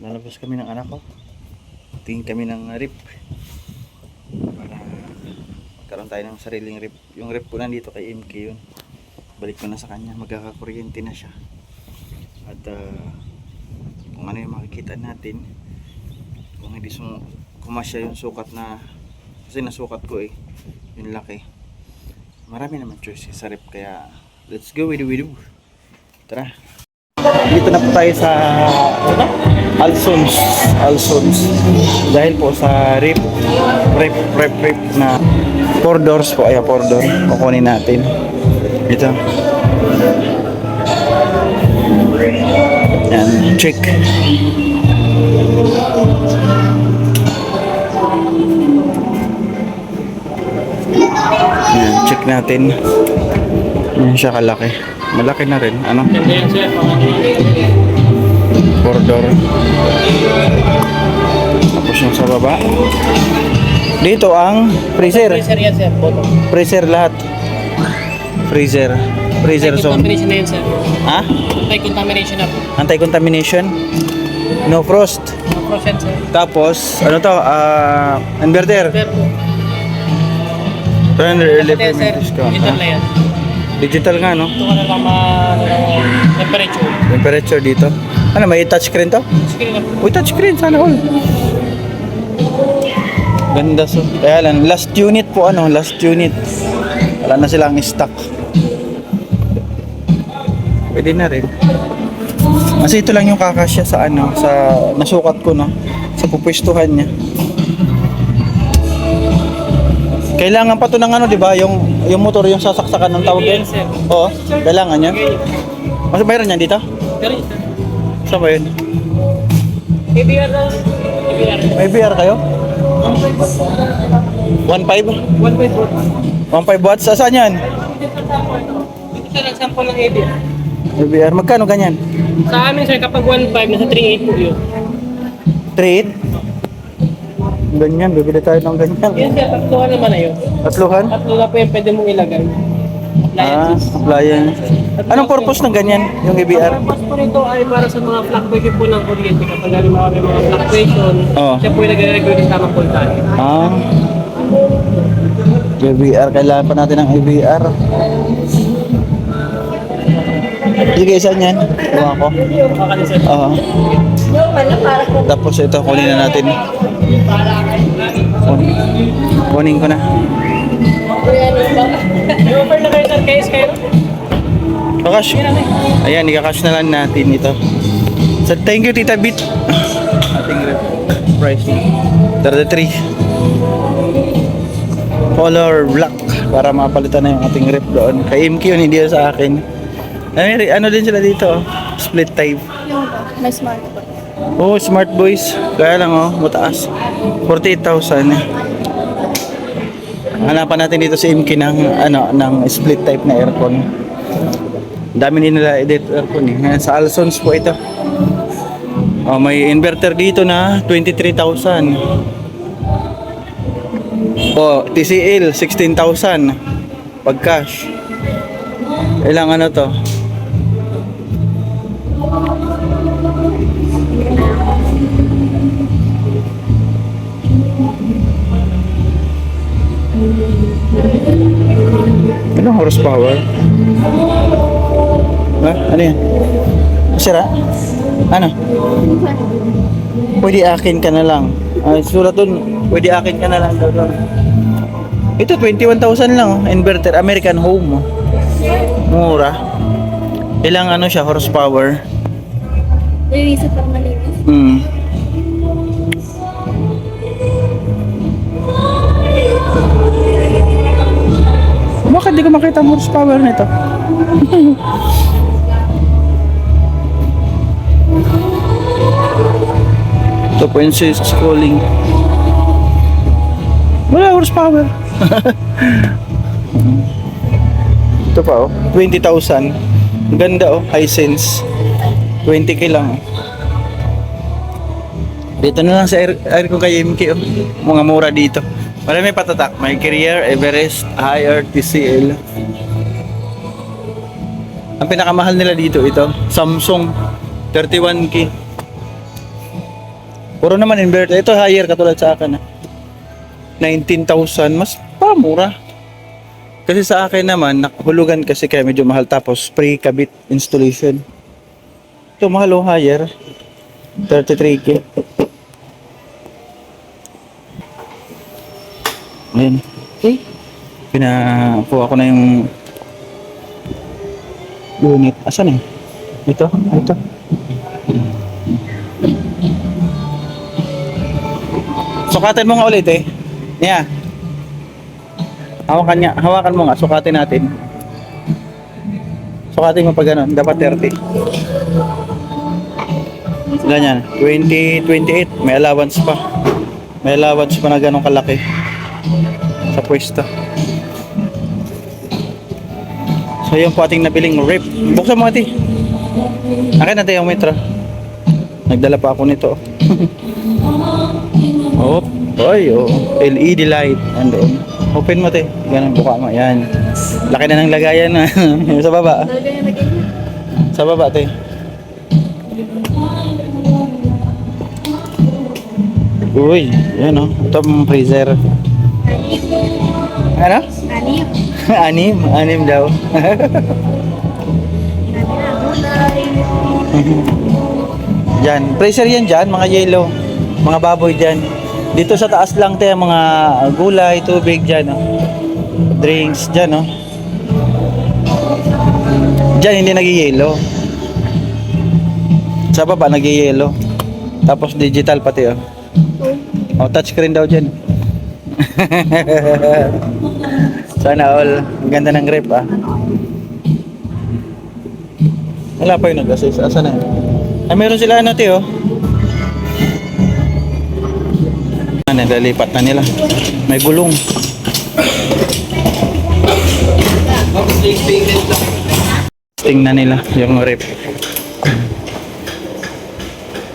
Lalabas kami ng anak ko. Tingin kami ng rip para magkaroon tayo ng sariling rip. Yung rip ko nandito kay MK yun. Balik ko na sa kanya, magkakakuryente na siya. At kung ano yung makikita natin, kung hindi kumasya yung sukat na, kasi nasukat ko yung laki. Marami naman choices sa rip, kaya let's go with the tara. Dito na po tayo sa Alsons dahil po sa rip na 4 doors po. Ayan, 4 door kukunin natin ito. Yan, check. Yan, check natin. Yan siya kalaki. Malaki na rin. Ano? 4 door. Tapos yung sa baba. Dito ang freezer. Freezer yan, sir. Bottom. Freezer lahat. Freezer zone. Anti-contamination na yan, sir. Ha? Anti-contamination na po. Anti-contamination. No frost. No percent, sir. Tapos, ano to? Inverter. Sir po. 200 Ito yan, sir. discount. Digital na yan. Digital nga, no? Ito ka na lang temperature. Temperature dito. Ano, may touchscreen to? Screen na po. Uy, touchscreen, sana all. Ganda so. Kaya lang, last unit po, last unit. Wala na silang stock. Pwede na rin. Kasi ito lang yung kakasya sa sa nasukat ko, no? Sa pupwestuhan niya. Kailangan pa to ng di ba? Yung motor, yung sasaksakan ng tawag yan. Oo, kailangan niya. Mas mayroon yan dito? Meron, sir. Saan ba yun? ABR daw. ABR. May BR kayo? 1.5? 1.5 watts? Saan yan? Ito, sir, ang sample ng ABR. BR, magkano ganyan? Sa amin, sir, kapag 1.5, nasa 3.8 po yun. 3.8? Ganyan, bibili tayo ng ganyan. Yan, sir. Tatluhan naman na yun. Tatluhan? Tatlo na po yung pwede mong ilagay. Appliance. Anong purpose ng ganyan, yung EBR? Ang purpose po nito ay para sa mga fluctuation po ng kuryente. Kapag halimbawa may mga fluctuation, Oo. siya po yung nagre-regulate ng tamang voltage. EBR, kailangan pa natin ng EBR. Sige, saan yan? Kuha ko. Makakali, sir. Oo. Tapos ito, kunin na natin. Kunin ko na. May offer na kayo, sir, kay Skyro? Kakash. Ayan, ikakash na lang natin ito. So, thank you, Tita Bit. Ating price. 33. Color black. Para mapalitan na yung ating rep doon. Kay MQ yun, hindi yun sa akin. Ano din sila dito? Split type. May smart po. Oh, smart boys. Kaya lang mataas. 48,000. Hanapan natin dito si MK ng split type na aircon. Dami din nila edit aircon Sa Alsons po ito. May inverter dito na 23,000. TCL 16,000 pag cash. Ilang to? Anong horsepower? Ano yan? Sira? Ano? Pwede akin ka na lang. Sulat dun, pwede akin ka na lang. Ito 21,000 lang. Inverter, American Home. Mura. Ilang siya, horsepower? Reset para malinis. Bakit di ko makita ang horsepower nito? Ito po yung scrolling. Wala horsepower. Ito pa 20,000. Ganda Hisense. 20k lang. Dito na lang sa aircon kay MK Mga mura dito. Marami patatak. May Carrier, Everest, Haier, TCL. Ang pinakamahal nila dito ito, Samsung 31k. Puro naman inverter. Ito higher katulad sa akin. 19,000 mas mura. Kasi sa akin naman, nakahulugan kasi kaya medyo mahal tapos pre-kabit installation. Ito mahal o higher. 33K. Ayan. Okay. Pinakuha ko na yung unit. Asan eh? Ito? Ito. Sukatin mo nga ulit eh. Yeah. Hawakan mo nga, sukatin natin. Sukatin mo pag gano'n, dapat 30. Ganyan, 20, 28, may allowance pa. May allowance pa na gano'ng kalaki sa pwesto. So yun po ating nabiling rip. Buksan mo ati. Akin natin yung metro. Nagdala pa ako nito. Oh, oy, oh. LED light nandoon. Open mo te. Ganun buka mo. Yan. Laki na ng lagayan na. Sa baba. Sa baba te. Uy, yan oh. Ito ang freezer. Ano? Anim. Anim daw. Diyan, freezer yan dyan, mga yellow. Mga baboy dyan. Dito sa taas lang tayo mga gulay, tubig dyan, oh. Drinks dyan, oh. Dyan hindi nag-yellow. Sa baba nag-yellow. Tapos digital pati, oh. Oh, touchscreen daw dyan. Sana all. Ang ganda ng grip, ah. Wala pa yung nag-assist. Asan na? Ay, meron sila ano, tiyo. Nalilipat na nila. May gulong. Tingnan nila yung rep.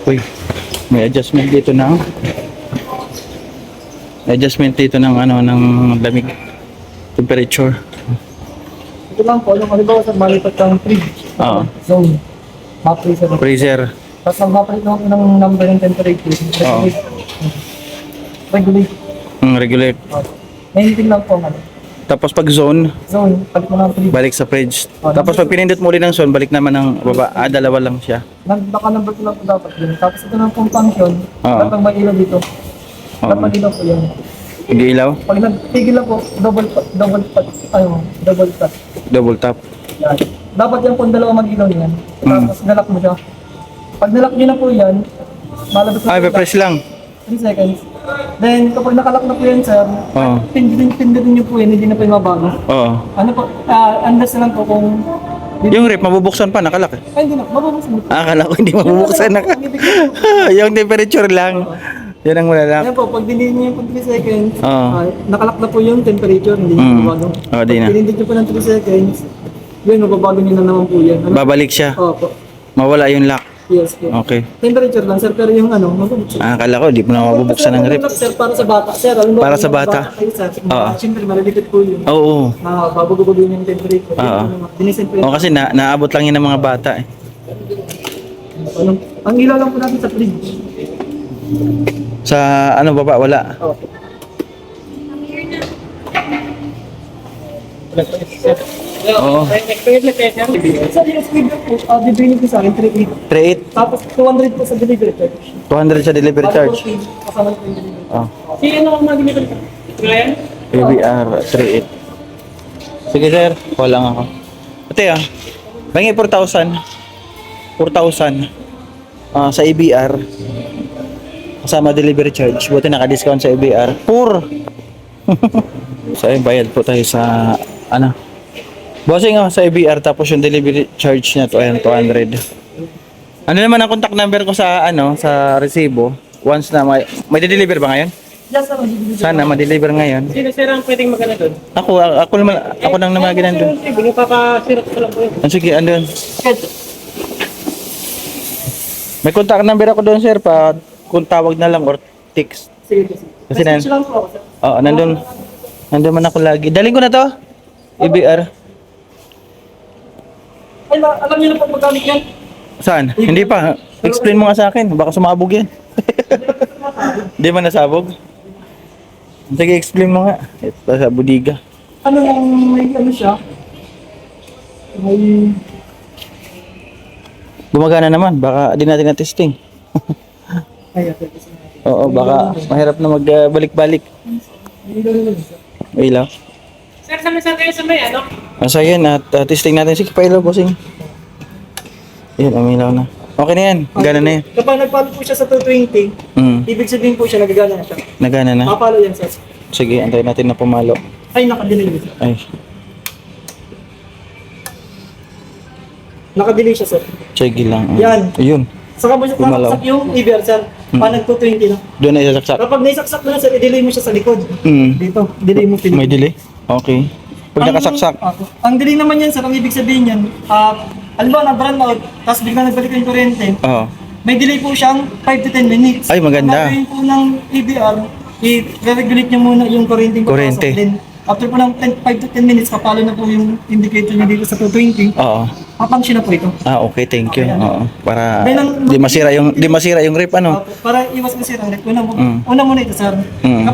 Uy, may adjustment dito na. May adjustment dito ng ano, ng lamig. Temperature. Ito lang po, yung halimbawa sa malipat kang fridge. Oo. Zone. Map freezer. Freezer. Tapos ang map ng number ng temperature. Oo. Regulate. Regulate. Mainitin lang po ang ano. Tapos pag zone, Zone, palit mo ng fridge. balik sa fridge. Tapos pag pinindot mo ulit ng zone, balik naman ng baba. Dalawa lang siya. Naka-number ko lang po dapat yun. Tapos ito lang pong function. Oo. Dapat may ilaw dito. Oo. Dapat ilaw po yan. Hindi ilaw, Pag nagtigil lang po, double tap. double tap. Yan. Dapat yan po ang dalawa mag-ilaw niyan. Tapos nalak mo siya. Pag nalak niyo na po yan, malabas na po Press lang. 3 seconds. Then kapag nakalak na po yan sir, Oo. pindutin niyo po yan, hindi na po yung mabago. Oo. Ano po, unless na lang po kung... Yung rep, mabubuksan pa, nakalak eh. Ay, hindi na, mababuksan mo. Akala ko hindi mabubuksan. Yung temperature lang. Yan ang malalak. Ayan po, pag dinili niyo yung 3 seconds, Oo. nakalak na po yung temperature, hindi na mabago. Oo, di na. Pag pinindot niyo po ng 3 seconds, yun, mababago niyo na naman po yan. Ano? Babalik siya. Opo. Mawala yung lock. Yes po. Okay. Temperature lang sir, pero yung ano, mababuksan. Akala ko, di mo na mabubuksan ng rep. Sir, para sa bata. Sir, alam mo, Para sa bata. Kayo, sir, Oo. siyempre, malilipat po yun. Oo. Babago yung temperature. Oo. Dinisin po yun. O kasi naabot lang yun ng mga bata eh. Ang ilaw lang po natin sa fridge. Sa ano baba, wala. Opo. Oo. Sir, yung speed na po, bibigyan ko sa akin, 3.8. 3.8. Tapos 200 po sa delivery charge. 200 sa delivery charge. Kasama po yung delivery. Oh. Si ano ang mga delivery charge? Ngayon? ABR 3.8. Sige sir, wala ako. Ate bangi 4,000. 4,000 sa ABR. Kasama delivery charge. Buti naka-discount sa ABR. So ayun, bayad po tayo sa ano. Bossing sa ABR tapos yung delivery charge niya to ayan 200. Ano naman ang contact number ko sa ano sa resibo? Once na may deliver ba ngayon? Yes, sir. Delivery. Sana ma-deliver ngayon. Sino sir ang pwedeng magana doon? Ako nang namaginan doon. Papa-sirap ko lang po yun. Sige, andun. May contact number ako doon, sir, pa kung tawag na lang or text. Sige, sige. Kasi Message lang po ako, sir. Oo, nandun. Nandun man ako lagi. Daling ko na to. ABR. Ay, alam niyo na po magkamit yan? Saan? Hindi pa. Explain mo nga sa akin. Baka sumabog yan. Di ba nasabog? Sige, explain mo nga. Ito sa budiga. Ano lang, may ano siya? May... Gumagana naman. Baka di natin na-testing. Ay, ate, kasi natin. Oo, baka mahirap na magbalik-balik. May ilaw. Sir, saan kayo sa may ano? So yan, at testing natin. Sige, pailaw po, sing. Yan, umilaw na. Okay na yan. Gana na yan. Kapag nagpalo po siya sa 220, ibig sabihin po siya, nagagana na siya. Nagana na. Mapalo yan, sir. Sige, antayin natin na pumalo. Ay, nakadelay siya. Ay, Nakadelay siya, sir. sige lang. Yan. Ayun. Saka mo siya Gumalaw. nakaksak yung EBR, sir. Pa nag-220 na. Doon na isasaksak. Kapag naisaksak mo na, sir, i-delay mo siya sa likod. Dito, delay mo pinili. May delay? Okay. Pag nakasaksak. Ang delay naman yan, sir, ang ibig sabihin yan, halimbawa na brand out, tapos bigla nagbalik yung kuryente, Oo. may delay po siyang 5 to 10 minutes. Ay, maganda. Ang gagawin po ng EBR, i-regulate niya muna yung kuryente. Kuryente. Then, after po ng 5 to 10 minutes, kapalo na po yung indicator niya dito sa 220, Oo. papunction na po ito. Okay, thank you. Oo. Para Then, ang- di masira yung rip ano. Para iwas kasi ang una, Mm. una muna ito, sir. Mm.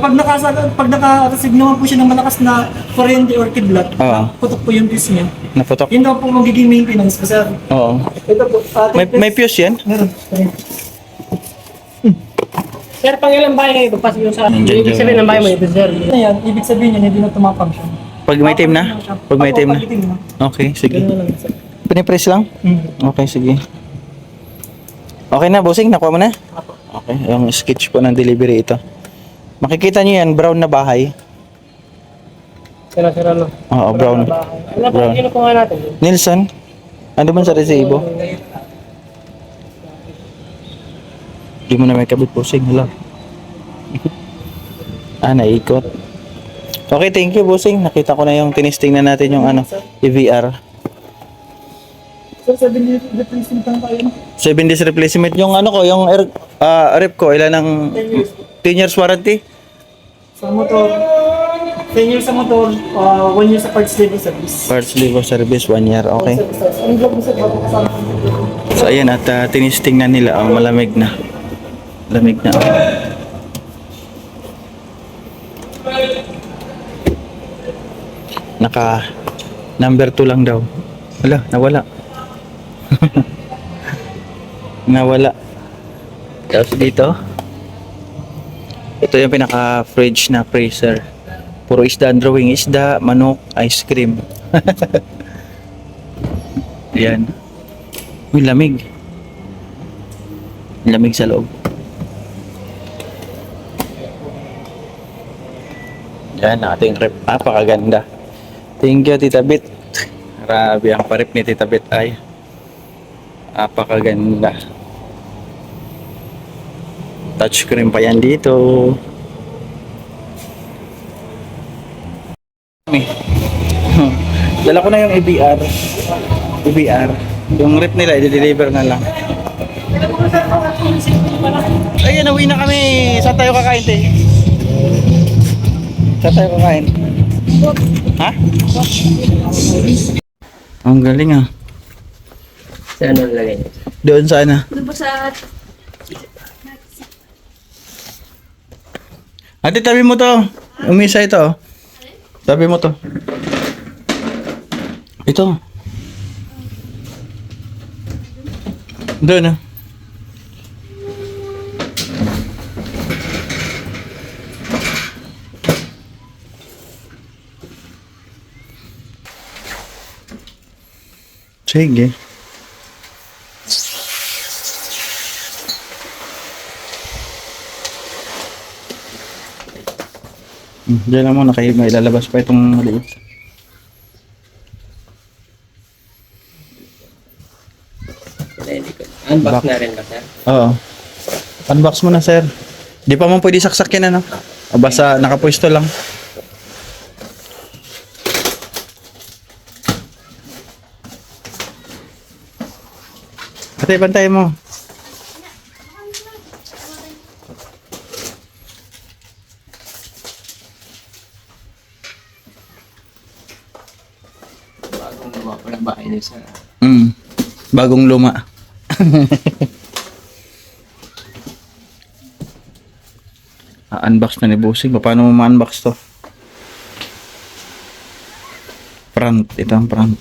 Pag naka-receive naman po siya ng malakas na kuryente or kidlat, Oo. putok po yung fuse niya. Naputok. Yun daw po magiging maintenance ko, sir. Oo. Ito po, May fuse yan? Meron. Sir, pang ilang bahay kayo, pagpasok yung sa... Nandiyan Ibig sabihin ng bahay mo ito, sir. Ano yan, ibig sabihin yan, hindi na tumafunction. Pag may team na? Pag may team na? Pag itim na. Okay, sige. Ganun lang, sir. Pinipress lang? Okay, sige. Okay na, bossing. Nakuha mo na? Okay, yung sketch po ng delivery ito. Makikita nyo yan, brown na bahay. Sir, ano? Oo, brown. Ano po, Brown. kinukuha natin? Nilsson, ano ba sa resibo? Di mo na may kabit bossing, hala. Naikot. Okay, thank you bossing. Nakita ko na yung tinisting na natin yung ano, EVR. Sir, 7 minutes replacement lang tayo. 7 days replacement yung ano ko, yung rep ko, ilan ng 10 years. 10 years warranty? Sa motor, 10 years sa motor, 1 year sa parts labor service. Parts labor service, 1 year, okay. Ang vlog mo, sir, bago kasama. So ayan, at tinisting na nila ang malamig na. Lamig na. Naka number 2 lang daw. Wala, nawala. Nawala. Tapos dito, ito yung pinaka fridge na freezer. Puro isda ang drawing, isda, manok, ice cream. Ayan. Uy, lamig. Lamig sa loob. Yan, ating rep. Napakaganda. Thank you, Tita Bit. Grabe ang parip ni Tita Bit ay. Napakaganda. Touchscreen pa yan dito. Dala ko na yung EBR. Yung rep nila, i-deliver na lang. Ayun, uwi na kami. Saan tayo kakain, te? Saan tayo kakain? Ha? Ang galing ah. Saan ano nalagay niyo? Doon sana. Doon po sa... Ate, tabi mo to. Umisa ito. Oh. Tabi mo to. Ito. Doon ah. Sige. Diyan lang muna kayo, may lalabas pa itong maliit. Unbox na rin ba, sir? Oo. Unbox mo na, sir. Di pa mo pwede saksak yan, ano? O basta nakapwesto lang. Ate, bantay mo. Bagong gawa ko ng bahay niyo, sir. Bagong luma. unbox na ni Bossing. Paano mo ma-unbox to? Front. Ito ang front.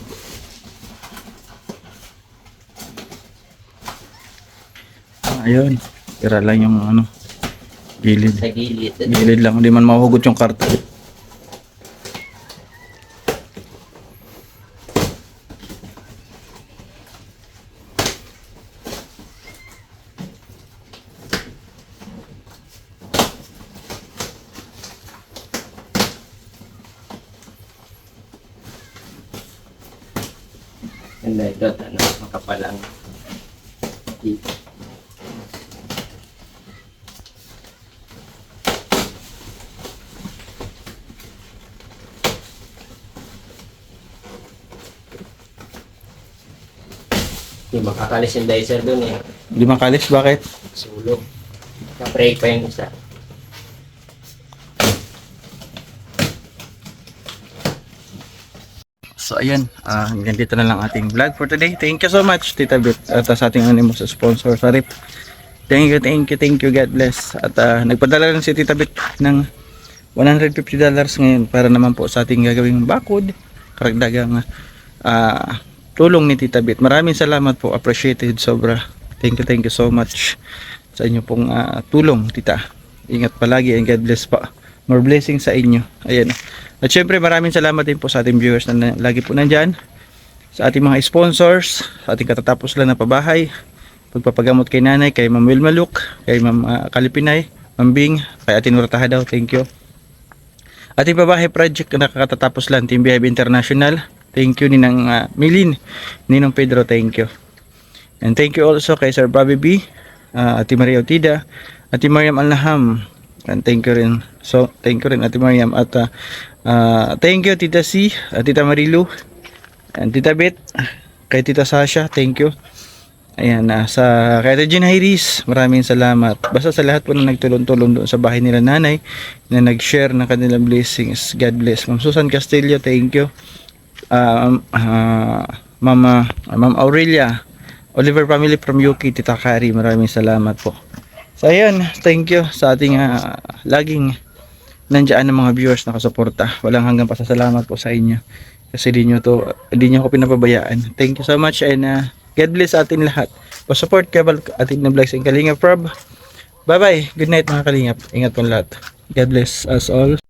Ayun. Tira lang yung ano. Gilid. Sa gilid. Gilid lang. Hindi man mahuhugot yung karton. Ganda ito. Ano, makapalang. Dito. Hindi makakalis yung dicer dun eh. Hindi makalis. Bakit? Sulog. Naka-break pa yung isa. So ayan, hanggang dito na lang ating vlog for today. Thank you so much Tita Bet at sa ating animo sa sponsor sa RIP. Thank you, God bless. At nagpadala lang si Tita Bet ng $150 ngayon para naman po sa ating gagawing bakod, karagdagang tulong ni Tita Bet. Maraming salamat po, appreciated sobra. Thank you so much sa inyo pong tulong, Tita. Ingat palagi and God bless po. More blessings sa inyo. Ayan. At syempre maraming salamat din po sa ating viewers na lagi po nandyan, sa ating mga sponsors, sa ating katatapos lang na pabahay, pagpapagamot kay nanay, kay Ma'am Wilma Luke, kay Ma'am Kalipinay, Ma'am Bing, kay Atin Urataha daw, thank you. Ating pabahay project na nakatatapos lang, Team Behave International, thank you Ninang Milin, Ninong Pedro, thank you. And thank you also kay Sir Bobby B, Ate Maria Otida, Ate Mariam Alnaham, and thank you rin. So, thank you rin Ate Mariam at thank you Tita C, Tita Marilu, and Tita Bet, kay Tita Sasha, thank you. Ayan, sa kay Ate Jean Iris, maraming salamat. Basta sa lahat po na nagtulong-tulong doon sa bahay nila nanay, na nag-share ng kanilang blessings. God bless. Ma'am Susan Castillo, thank you. Ma'am Aurelia, Oliver family from UK, Tita Kari, maraming salamat po. So ayun, thank you sa ating laging nandiyan ng mga viewers na kasuporta. Walang hanggang pasasalamat po sa inyo. Kasi di nyo ako pinapabayaan. Thank you so much and God bless sa atin lahat. Pa-support ka ba ating na vlogs and Kalingap Prob. Bye bye. Good night mga Kalingap. Ingat po lahat. God bless us all.